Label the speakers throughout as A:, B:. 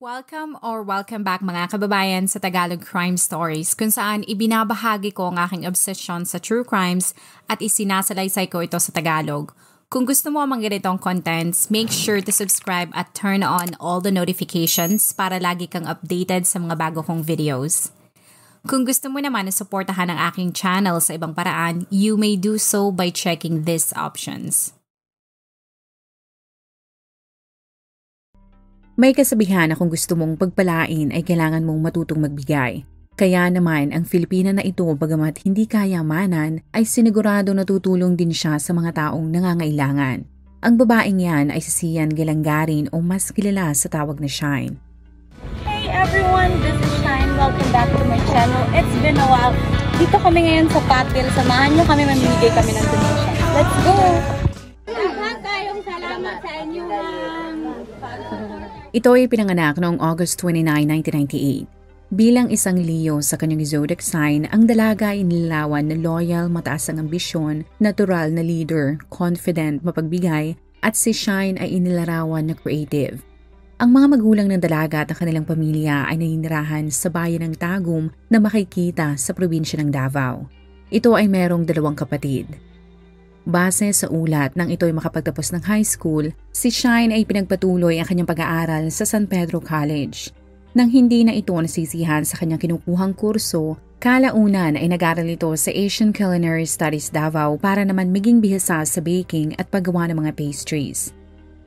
A: Welcome back mga kababayan sa Tagalog Crime Stories kung saan ibinabahagi ko ang aking obsession sa true crimes at isinasalaysay ko ito sa Tagalog. Kung gusto mo ang mga ganitong contents, make sure to subscribe at turn on all the notifications para lagi kang updated sa mga bago kong videos. Kung gusto mo naman na suportahan ang aking channel sa ibang paraan, you may do so by checking these options.
B: May kasabihan na kung gusto mong pagpalain ay kailangan mong matutong magbigay. Kaya naman ang Filipina na ito bagamat hindi kayamanan ay sinigurado na tutulong din siya sa mga taong nangangailangan. Ang babaeng yan ay si Sian Gelangarin o mas kilala sa tawag na Shine.
C: Hey everyone, this is Shine. Welcome back to my channel. It's been a while. Dito kami ngayon sa Patil. Samahan nyo kami, mamimigay kami ng donation. Let's go! Kayong salamat sa inyo, ma'am.
B: Ito ay pinanganak noong August 29, 1998. Bilang isang Leo sa kanyang zodiac sign, ang dalaga ay nilalawan na loyal, mataas ang ambisyon, natural na leader, confident, mapagbigay, at si Shine ay inilarawan na creative. Ang mga magulang ng dalaga at ang kanilang pamilya ay naninirahan sa bayan ng Tagum na makikita sa probinsya ng Davao. Ito ay merong 2 kapatid. Base sa ulat nang ito'y makapagtapos ng high school, si Shine ay pinagpatuloy ang kanyang pag-aaral sa San Pedro College. Nang hindi na ito nasisihan sa kanyang kinukuhang kurso, kalaunan ay nag-aral ito sa Asian Culinary Studies Davao para naman maging bihasa sa baking at paggawa ng mga pastries.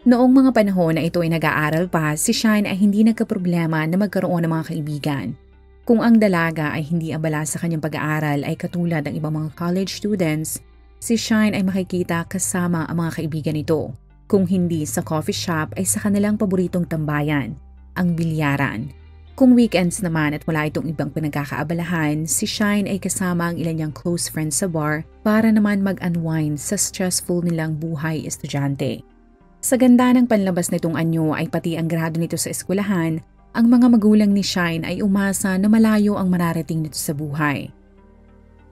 B: Noong mga panahon na ito ay nag-aaral pa, si Shine ay hindi nagkaproblema na magkaroon ng mga kaibigan. Kung ang dalaga ay hindi abala sa kanyang pag-aaral ay katulad ng ibang mga college students, si Shine ay makikita kasama ang mga kaibigan nito. Kung hindi sa coffee shop ay sa kanilang paboritong tambayan, ang bilyaran. Kung weekends naman at wala itong ibang pinagkakaabalahan, si Shine ay kasama ang ilan niyang close friends sa bar para naman mag-unwind sa stressful nilang buhay estudyante. Sa ganda ng panlabas nitong anyo ay pati ang grado nito sa eskwelahan, ang mga magulang ni Shine ay umasa na malayo ang mararating nito sa buhay.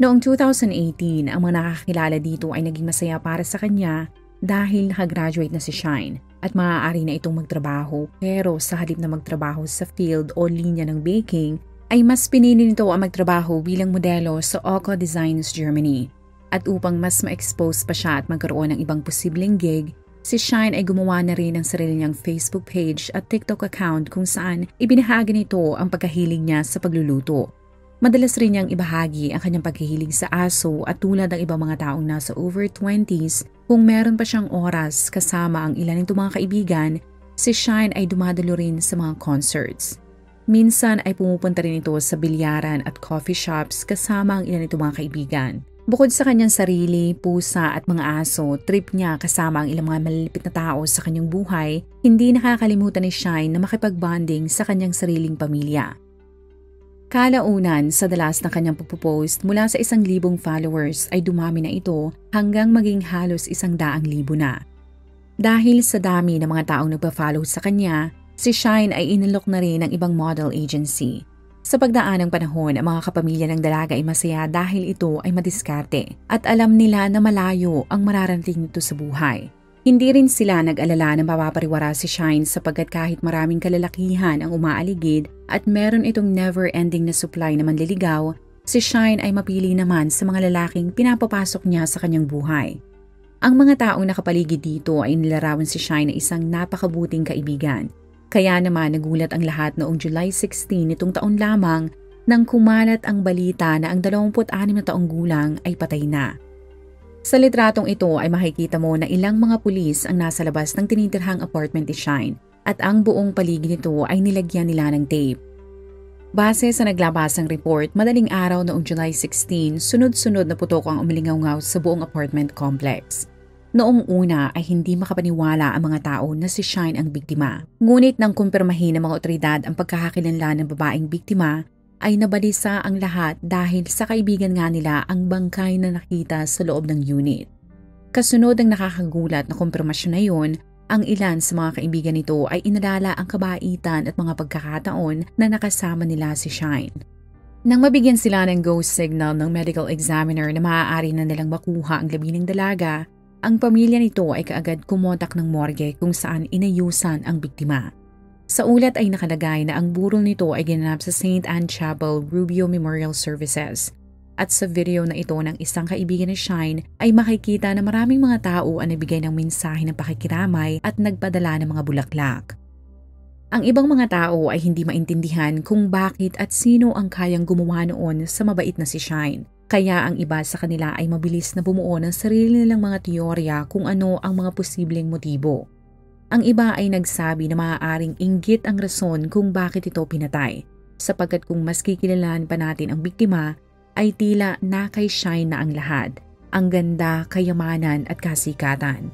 B: Noong 2018, ang mga nakakilala dito ay naging masaya para sa kanya dahil nakagraduate na si Shine at maaari na itong magtrabaho, pero sa halip na magtrabaho sa field o linya ng baking ay mas pinili nito ang magtrabaho bilang modelo sa Oko Designs Germany. At upang mas ma-expose pa siya at magkaroon ng ibang posibleng gig, si Shine ay gumawa na rin ng sarili niyang Facebook page at TikTok account kung saan ibinahagi nito ang pagkahilig niya sa pagluluto. Madalas rin niyang ibahagi ang kanyang paghihilig sa aso at tulad ng ibang mga taong nasa over 20s, kung meron pa siyang oras kasama ang ilan nitong mga kaibigan, si Shine ay dumadalo rin sa mga concerts. Minsan ay pumupunta rin ito sa bilyaran at coffee shops kasama ang ilan nitong mga kaibigan. Bukod sa kanyang sarili, pusa at mga aso, trip niya kasama ang ilang mga malilipit na tao sa kanyang buhay, hindi nakakalimutan ni Shine na makipag-bonding sa kanyang sariling pamilya. Kalaunan, sa dalas ng kanyang pagpo-post mula sa 1,000 followers ay dumami na ito hanggang maging halos 100,000 na. Dahil sa dami ng mga taong nagpa-follow sa kanya, si Shine ay inalok na rin ng ibang model agency. Sa pagdaan ng panahon, ang mga kapamilya ng dalaga ay masaya dahil ito ay madiskarte at alam nila na malayo ang mararating nito sa buhay. Hindi rin sila nag-alala na mapapariwara si Shine sapagkat kahit maraming kalalakihan ang umaaligid at meron itong never-ending na supply na manliligaw, si Shine ay mapili naman sa mga lalaking pinapapasok niya sa kanyang buhay. Ang mga taong nakapaligid dito ay nilarawan si Shine na isang napakabuting kaibigan. Kaya naman nagulat ang lahat noong July 16 nitong taon lamang nang kumalat ang balita na ang 26 na taong gulang ay patay na. Sa litratong ito ay makikita mo na ilang mga pulis ang nasa labas ng tinitirhang apartment ni Shine at ang buong paligid nito ay nilagyan nila ng tape. Base sa naglabasang report, madaling araw noong July 16, sunod-sunod na putok ang umilingaw-ngaw sa buong apartment complex. Noong una ay hindi makapaniwala ang mga tao na si Shine ang biktima. Ngunit nang kumpirmahin ng mga otoridad ang pagkakakilanlan ng babaeng biktima, ay nabalisa ang lahat dahil sa kaibigan nga nila ang bangkay na nakita sa loob ng unit. Kasunod ang nakakagulat na kumpirmasyon na yun, ang ilan sa mga kaibigan nito ay inalala ang kabaitan at mga pagkakataon na nakasama nila si Shine. Nang mabigyan sila ng ghost signal ng medical examiner na maaari na nilang makuha ang labi ng dalaga, ang pamilya nito ay kaagad kumontak ng morgue kung saan inayusan ang biktima. Sa ulat ay nakalagay na ang burol nito ay ginanap sa St. Anne Chapel Rubio Memorial Services. At sa video na ito ng isang kaibigan ni Shine ay makikita na maraming mga tao ang nagbigay ng mensahe ng pakikiramay at nagpadala ng mga bulaklak. Ang ibang mga tao ay hindi maintindihan kung bakit at sino ang kayang gumawa noon sa mabait na si Shine. Kaya ang iba sa kanila ay mabilis na bumuo ng sarili nilang mga teorya kung ano ang mga posibleng motibo. Ang iba ay nagsabi na maaaring inggit ang rason kung bakit ito pinatay, sapagkat kung mas kikilalan pa natin ang biktima, ay tila na kay Shine na ang lahat, ang ganda, kayamanan at kasikatan.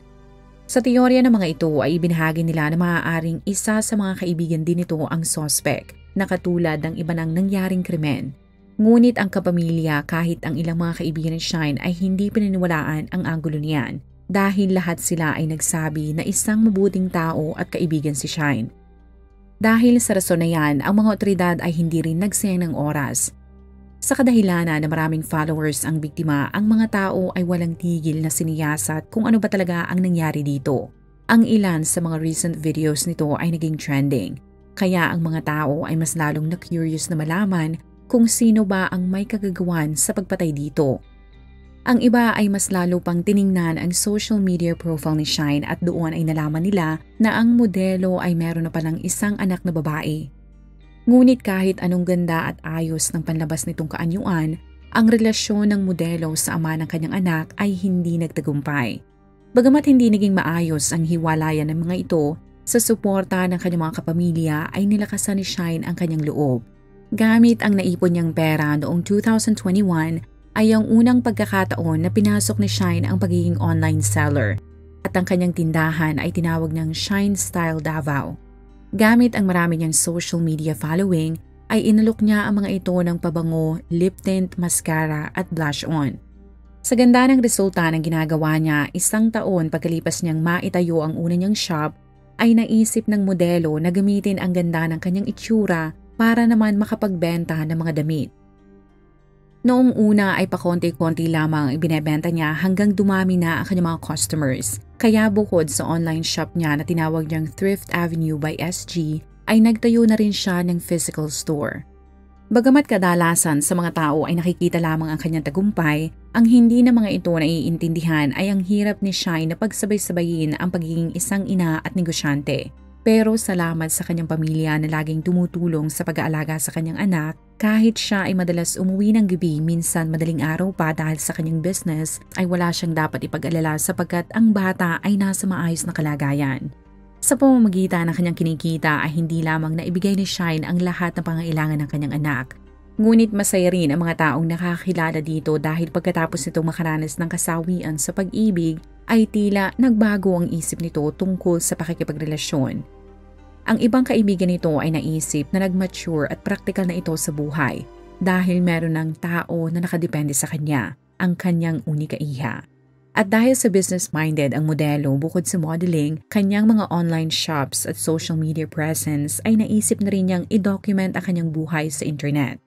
B: Sa teorya ng mga ito ay ibinahagi nila na maaaring isa sa mga kaibigan din nito ang suspect, na katulad ng iba ng nangyaring krimen. Ngunit ang kapamilya kahit ang ilang mga kaibigan ni Shine ay hindi pinaniwalaan ang anggulo niyan. Dahil lahat sila ay nagsabi na isang mabuting tao at kaibigan si Shine. Dahil sa rason na yan, ang mga otoridad ay hindi rin nagsayang ng oras. Sa kadahilanan na maraming followers ang biktima, ang mga tao ay walang tigil na siniyasat kung ano ba talaga ang nangyari dito. Ang ilan sa mga recent videos nito ay naging trending, kaya ang mga tao ay mas lalong na-curious na malaman kung sino ba ang may kagagawan sa pagpatay dito. Ang iba ay mas lalo pang tiningnan ang social media profile ni Shine at doon ay nalaman nila na ang modelo ay meron na palang isang anak na babae. Ngunit kahit anong ganda at ayos ng panlabas nitong kaanyuan, ang relasyon ng modelo sa ama ng kanyang anak ay hindi nagtagumpay. Bagamat hindi naging maayos ang hiwalayan ng mga ito, sa suporta ng kanyang mga kapamilya ay nilakasan ni Shine ang kanyang loob. Gamit ang naipon niyang pera noong 2021, ay ang unang pagkakataon na pinasok ni Shine ang pagiging online seller at ang kanyang tindahan ay tinawag ng Shine Style Davao. Gamit ang marami niyang social media following ay inalok niya ang mga ito ng pabango, lip tint, mascara at blush on. Sa ganda ng resulta ng ginagawa niya, 1 taon pagkalipas niyang maitayo ang una niyang shop ay naisip ng modelo na gamitin ang ganda ng kanyang itsura para naman makapagbenta ng mga damit. Noong una ay pakonti-konti lamang ibinebenta niya hanggang dumami na ang kanyang mga customers. Kaya bukod sa online shop niya na tinawag niyang Thrift Avenue by SG, ay nagtayo na rin siya ng physical store. Bagamat kadalasan sa mga tao ay nakikita lamang ang kanyang tagumpay, ang hindi na mga ito naiintindihan ay ang hirap ni Shine na pagsabay-sabayin ang pagiging isang ina at negosyante. Pero salamat sa kanyang pamilya na laging tumutulong sa pag-aalaga sa kanyang anak, kahit siya ay madalas umuwi ng gabi, minsan madaling araw pa dahil sa kanyang business, ay wala siyang dapat ipag-alala sapagkat ang bata ay nasa maayos na kalagayan. Sa pamamagitan ng kanyang kinikita ay hindi lamang naibigay ni Shine ang lahat ng pangangailangan ng kanyang anak. Ngunit masaya rin ang mga taong nakakilala dito dahil pagkatapos nitong makaranas ng kasawian sa pag-ibig, ay tila nagbago ang isip nito tungkol sa pakikipagrelasyon. Ang ibang kaibigan nito ay naisip na nag-mature at praktikal na ito sa buhay dahil meron ng tao na nakadepende sa kanya, ang kanyang unika iha. At dahil sa business-minded ang modelo bukod sa modeling, kanyang mga online shops at social media presence ay naisip na rin niyang i-document ang kanyang buhay sa internet.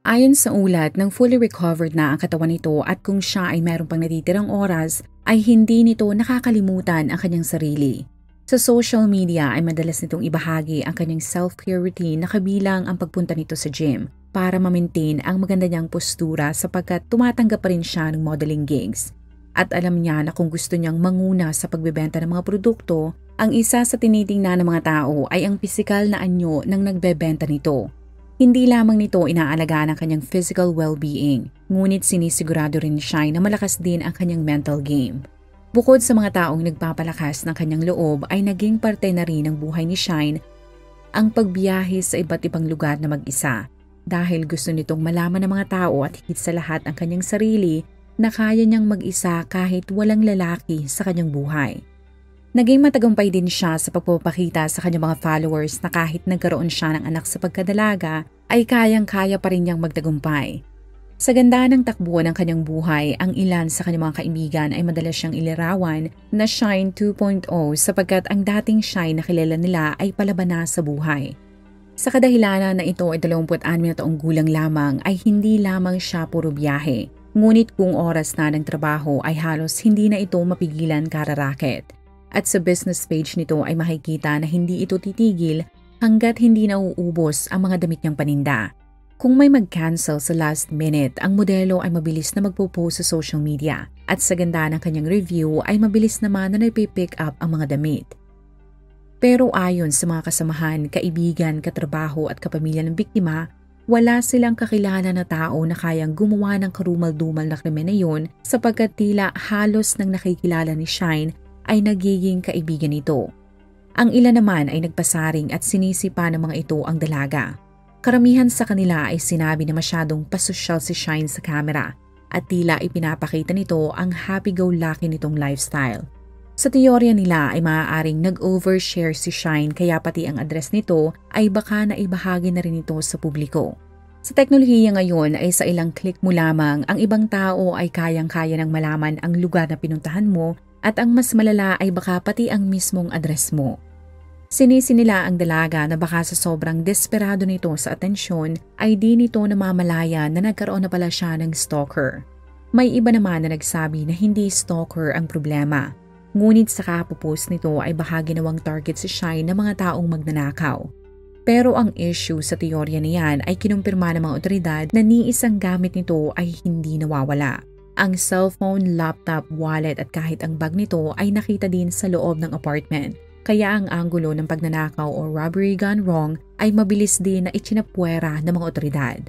B: Ayon sa ulat, nang fully recovered na ang katawan nito at kung siya ay meron pang natitirang oras, ay hindi nito nakakalimutan ang kanyang sarili. Sa social media ay madalas nitong ibahagi ang kanyang self-care routine na kabilang ang pagpunta nito sa gym para ma-maintain ang maganda niyang postura sapagkat tumatanggap pa rin siya ng modeling gigs. At alam niya na kung gusto niyang manguna sa pagbebenta ng mga produkto, ang isa sa tinitingnan ng mga tao ay ang pisikal na anyo ng nagbebenta nito. Hindi lamang nito inaalagaan ang kanyang physical well-being, ngunit sinisigurado rin siya na malakas din ang kanyang mental game. Bukod sa mga taong nagpapalakas ng kanyang loob ay naging parte na rin ng buhay ni Shine ang pagbiyahe sa iba't ibang lugar na mag-isa dahil gusto nitong malaman ng mga tao at higit sa lahat ang kanyang sarili na kaya niyang mag-isa kahit walang lalaki sa kanyang buhay. Naging matagumpay din siya sa pagpapakita sa kanyang mga followers na kahit nagkaroon siya ng anak sa pagkadalaga ay kayang-kaya pa rin niyang magtagumpay. Sa ganda ng takbo ng kanyang buhay, ang ilan sa kanyang mga kaibigan ay madalas siyang ilarawan na Shine 2.0 sapagkat ang dating Shine na kilala nila ay palaban na sa buhay. Sa kadahilanan na ito ay 26 na taong gulang lamang ay hindi lamang siya puro biyahe. Ngunit kung oras na ng trabaho ay halos hindi na ito mapigilan kararaket. At sa business page nito ay makikita na hindi ito titigil hanggat hindi nauubos ang mga damit niyang paninda. Kung may mag-cancel sa last minute, ang modelo ay mabilis na magpo-post sa social media at sa ganda ng kanyang review ay mabilis naman na napipick up ang mga damit. Pero ayon sa mga kasamahan, kaibigan, katrabaho at kapamilya ng biktima, wala silang kakilala na tao na kayang gumawa ng karumal-dumal na krimen na yun sapagkat tila halos nang nakikilala ni Shine ay nagiging kaibigan nito. Ang ilan naman ay nagpasaring at sinisipa ng mga ito ang dalaga. Karamihan sa kanila ay sinabi na masyadong pasosyal si Shine sa camera at tila ipinapakita nito ang happy-go-lucky nitong lifestyle. Sa teorya nila ay maaaring nag-overshare si Shine kaya pati ang address nito ay baka naibahagi na rin ito sa publiko. Sa teknolohiya ngayon ay sa ilang click mo lamang ang ibang tao ay kayang-kaya ng malaman ang lugar na pinuntahan mo at ang mas malala ay baka pati ang mismong address mo. Sinisi nila ang dalaga na baka sa sobrang desperado nito sa atensyon ay di nito namamalaya na nagkaroon na pala siya ng stalker. May iba naman na nagsabi na hindi stalker ang problema. Ngunit sa kapopost nito ay baka ginawang target si Shine ng mga taong magnanakaw. Pero ang issue sa teorya niyan ay kinumpirma ng mga otoridad na ni isang gamit nito ay hindi nawawala. Ang cellphone, laptop, wallet at kahit ang bag nito ay nakita din sa loob ng apartment. Kaya ang anggulo ng pagnanakaw o robbery gone wrong ay mabilis din na itsinapwera ng mga otoridad.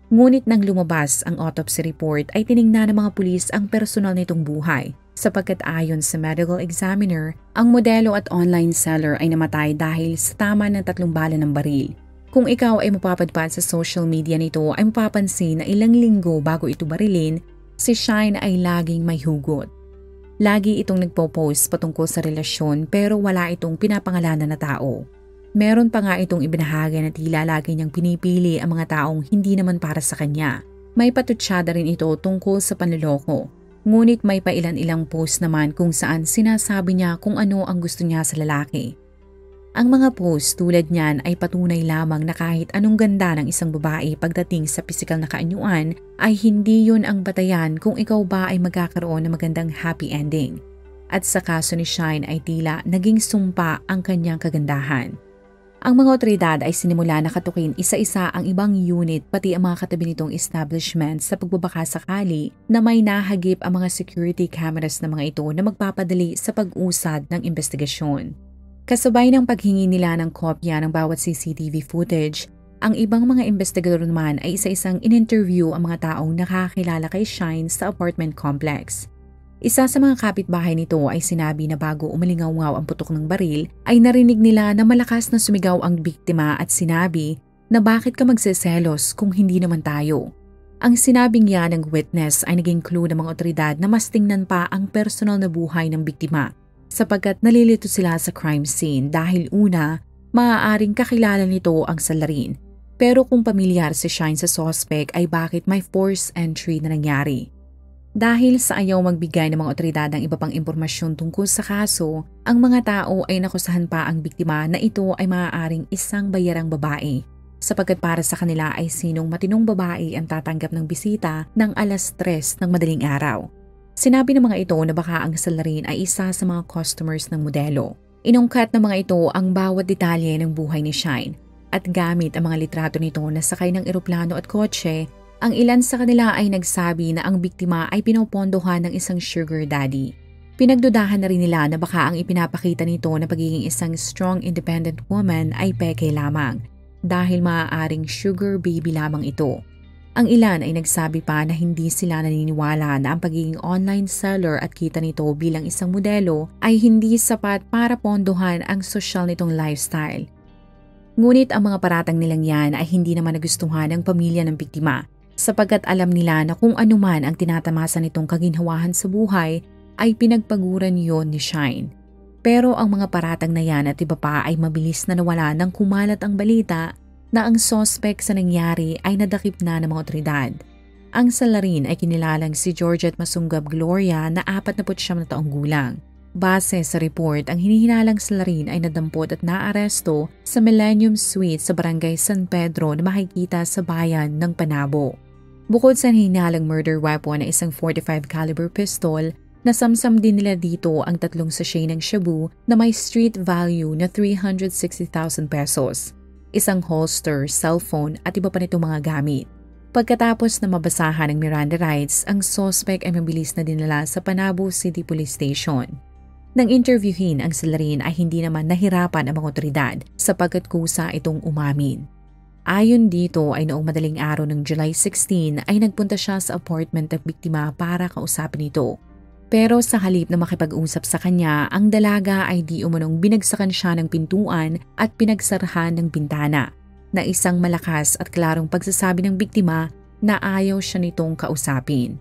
B: Ngunit nang lumabas ang autopsy report ay tiningnan ng mga pulis ang personal nitong buhay. Sapagkat ayon sa medical examiner, ang modelo at online seller ay namatay dahil sa tama ng 3 bala ng baril. Kung ikaw ay mapapadpad sa social media nito ay mapapansin na ilang linggo bago ito barilin, si Shine ay laging may hugot. Lagi itong nagpo-post patungkol sa relasyon pero wala itong pinapangalanan na tao. Meron pa nga itong ibinahagi na tila lagi niyang pinipili ang mga taong hindi naman para sa kanya. May patutsada rin ito tungkol sa panloloko. Ngunit may pailan-ilang post naman kung saan sinasabi niya kung ano ang gusto niya sa lalaki. Ang mga post tulad niyan ay patunay lamang na kahit anong ganda ng isang babae pagdating sa pisikal na kaanyuan ay hindi yun ang batayan kung ikaw ba ay magkakaroon ng magandang happy ending. At sa kaso ni Shine ay tila naging sumpa ang kanyang kagandahan. Ang mga otoridad ay sinimula na katukin isa-isa ang ibang unit pati ang mga katabi nitong establishment sa pagbabaka sakali na may nahagip ang mga security cameras ng mga ito na magpapadali sa pag-usad ng investigasyon. Kasabay ng paghingi nila ng kopya ng bawat CCTV footage, ang ibang mga investigador naman ay isa-isang in-interview ang mga taong nakakilala kay Shine sa apartment complex. Isa sa mga kapitbahay nito ay sinabi na bago umalingaw-ngaw ang putok ng baril ay narinig nila na malakas na sumigaw ang biktima at sinabi na bakit ka magseselos kung hindi naman tayo. Ang sinabing yan ng witness ay naging clue ng mga otoridad na mas tingnan pa ang personal na buhay ng biktima sapagkat nalilito sila sa crime scene dahil una, maaaring kakilala nito ang salarin. Pero kung pamilyar si Shine sa suspect ay bakit may forced entry na nangyari. Dahil sa ayaw magbigay ng mga otoridad ng iba pang impormasyon tungkol sa kaso, ang mga tao ay nakusahan pa ang biktima na ito ay maaaring isang bayarang babae. Sapagkat para sa kanila ay sinong matinong babae ang tatanggap ng bisita ng 3:00 ng madaling araw. Sinabi ng mga ito na baka ang salarin ay isa sa mga customers ng modelo. Inungkat ng mga ito ang bawat detalye ng buhay ni Shine at gamit ang mga litrato nito na sakay ng eroplano at kotse. Ang ilan sa kanila ay nagsabi na ang biktima ay pinopondohan ng isang sugar daddy. Pinagdudahan na rin nila na baka ang ipinapakita nito na pagiging isang strong independent woman ay peke lamang dahil maaaring sugar baby lamang ito. Ang ilan ay nagsabi pa na hindi sila naniniwala na ang pagiging online seller at kita nito bilang isang modelo ay hindi sapat para pondohan ang sosyal nitong lifestyle. Ngunit ang mga paratang nilang yan ay hindi naman nagustuhan ng pamilya ng biktima. Sapagkat alam nila na kung anuman ang tinatamasa nitong kaginhawahan sa buhay ay pinagpaguran yon ni Shine. Pero ang mga paratang na yan at iba pa ay mabilis na nawala nang kumalat ang balita na ang suspect sa nangyari ay nadakip na ng mga otoridad. Ang salarin ay kinilalang si Georgette Masunggab Gloria na 49 na taong gulang. Base sa report, ang hinihinalang salarin ay nadampot at naaresto sa Millennium Suite sa Barangay San Pedro na makikita sa bayan ng Panabo. Bukod sa hinalang murder weapon na isang .45 caliber pistol, Nasamsam din nila dito ang 3 sachet ng shabu na may street value na 360,000 pesos, isang holster, cellphone at iba pa nitong mga gamit. Pagkatapos na mabasahan ng Miranda rights, ang suspect ay mabilis na dinala sa Panabo City Police Station. Nang interviewin ang salarin ay hindi naman nahirapan ang mga otoridad sapagkat kusa itong umamin. Ayon dito ay noong madaling araw ng July 16 ay nagpunta siya sa apartment ng biktima para kausapin ito. Pero sa halip na makipag-usap sa kanya, ang dalaga ay di umunong binagsakan siya ng pintuan at pinagsarahan ng bintana na isang malakas at klarong pagsasabi ng biktima na ayaw siya nitong kausapin.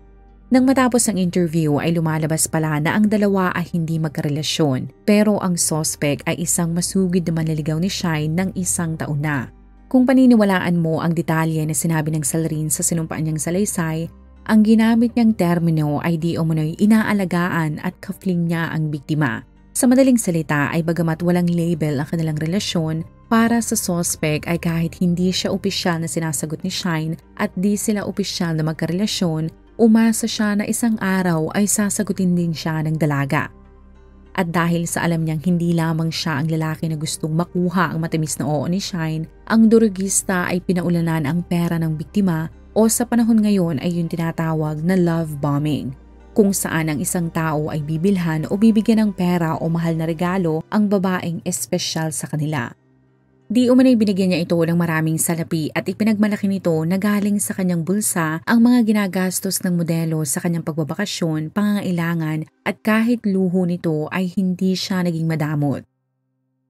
B: Nang matapos ang interview ay lumalabas pala na ang dalawa ay hindi magkarelasyon pero ang suspect ay isang masugid na manliligaw ni Shine ng 1 taon na. Kung paniniwalaan mo ang detalye na sinabi ng salarin sa sinumpaan niyang salaysay, ang ginamit niyang termino ay di umano'y inaalagaan at kafling niya ang biktima. Sa madaling salita ay bagamat walang label ang kanilang relasyon, para sa suspect ay kahit hindi siya opisyal na sinasagot ni Shine at di sila opisyal na magkarelasyon, umasa siya na isang araw ay sasagutin din siya ng dalaga. At dahil sa alam niyang hindi lamang siya ang lalaki na gustong makuha ang matamis na oo ni Shine, ang durugista ay pinaulanan ang pera ng biktima o sa panahon ngayon ay yung tinatawag na love bombing, kung saan ang isang tao ay bibilhan o bibigyan ng pera o mahal na regalo ang babaeng espesyal sa kanila. Di umano'y binigyan niya ito ng maraming salapi at ipinagmalaki nito na galing sa kanyang bulsa ang mga ginagastos ng modelo sa kanyang pagbabakasyon, pangangailangan at kahit luho nito ay hindi siya naging madamot.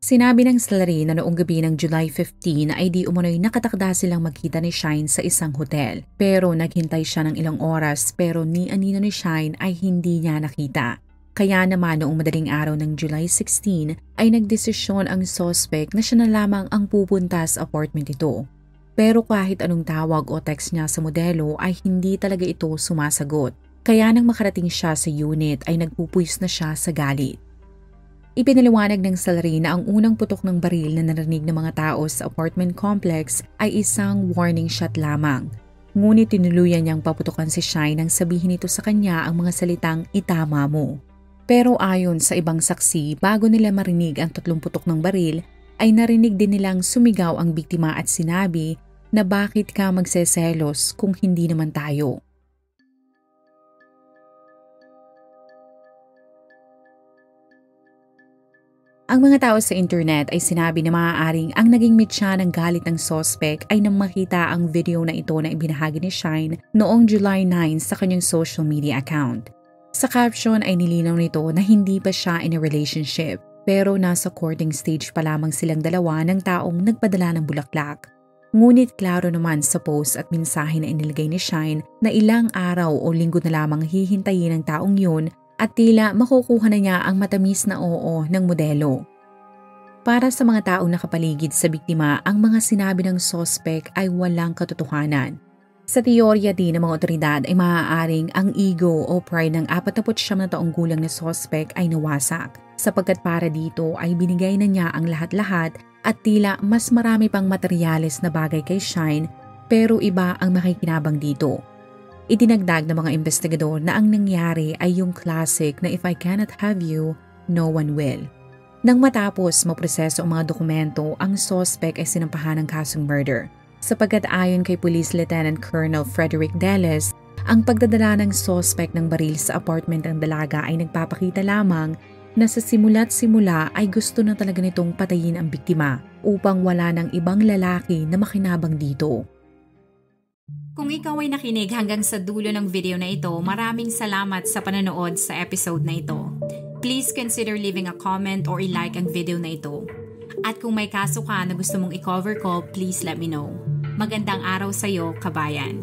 B: Sinabi ng salarin na noong gabi ng July 15 ay di umano'y nakatakda silang magkita ni Shine sa isang hotel. Pero naghintay siya ng ilang oras pero ni anino ni Shine ay hindi niya nakita. Kaya naman noong madaling araw ng July 16 ay nagdesisyon ang suspect na siya na lamang ang pupunta sa apartment ito. Pero kahit anong tawag o text niya sa modelo ay hindi talaga ito sumasagot. Kaya nang makarating siya sa unit ay nagpupuwis na siya sa galit. Ipinaliwanag ng salarin na ang unang putok ng baril na narinig ng mga tao sa apartment complex ay isang warning shot lamang. Ngunit tinuluyan niyang paputukan si Shine nang sabihin ito sa kanya ang mga salitang itama mo. Pero ayon sa ibang saksi, bago nila marinig ang 3 putok ng baril, ay narinig din nilang sumigaw ang biktima at sinabi na bakit ka magseselos kung hindi naman tayo. Ang mga tao sa internet ay sinabi na maaaring ang naging mitya ng galit ng suspect ay nang makita ang video na ito na ibinahagi ni Shine noong July 9 sa kanyang social media account. Sa caption ay nilinaw nito na hindi pa siya in a relationship pero nasa courting stage pa lamang silang dalawa ng taong nagpadala ng bulaklak. Ngunit klaro naman sa post at mensahe na inilagay ni Shine na ilang araw o linggo na lamang hihintayin ng taong yun at tila makukuha na niya ang matamis na oo ng modelo. Para sa mga taong nakapaligid sa biktima, ang mga sinabi ng suspect ay walang katotohanan. Sa teorya din ng mga otoridad ay maaaring ang ego o pride ng 49 na taong gulang na suspect ay nawasak sapagkat para dito ay binigay na niya ang lahat-lahat at tila mas marami pang materyales na bagay kay Shine pero iba ang makikinabang dito. Idinagdag ng mga investigador na ang nangyari ay yung classic na if I cannot have you, no one will. Nang matapos maproseso ang mga dokumento, ang suspect ay sinampahan ng kasong murder. Sapagkat ayon kay Police Lieutenant Colonel Frederick Deles, ang pagdadala ng suspect ng baril sa apartment ng dalaga ay nagpapakita lamang na sa simula't simula ay gusto na talaga nitong patayin ang biktima upang wala ng ibang lalaki na makinabang dito.
A: Kung ikaw ay nakinig hanggang sa dulo ng video na ito, maraming salamat sa panonood sa episode na ito. Please consider leaving a comment or i-like ang video na ito. At kung may kaso ka na gusto mong i-cover ko, please let me know. Magandang araw sa iyo, kabayan.